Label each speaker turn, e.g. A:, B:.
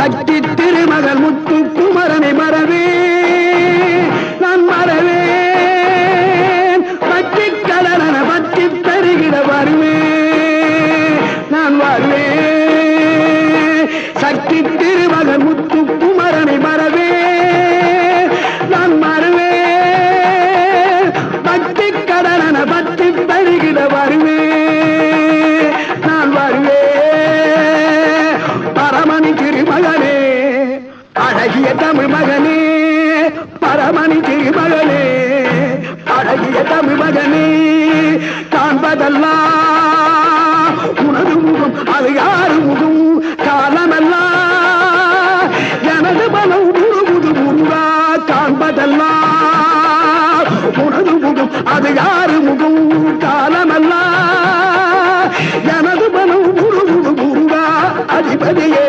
A: சக்தி திருமகள் முத்து குமரனை மறவே நான் மறவேன் பக்தி கடலன பக்தி பெருகிட வருவேன் நான் வருவேன் சக்தி திருமகள் முத்து குமரனை மறவே நான் மறவேன் பக்தி கடலன பக்தி பெருகிட வருவேன் நான் வருவேன் பரமணி திருமகனே அழகிய தமிழ் மகனே பரமணி திருமகனே அழகிய தமிழ் மகனே காண்பதெல்லாம் உனது முகம் அது யாரு முகம் காலமெல்லாம் எனது மனம் முழுமுது முருகா காண்பதெல்லாம் உனது முகம் அது யாரு முகம் காலமெல்லாம் எனது மனம் முழுமுது முருகா அதிபதியே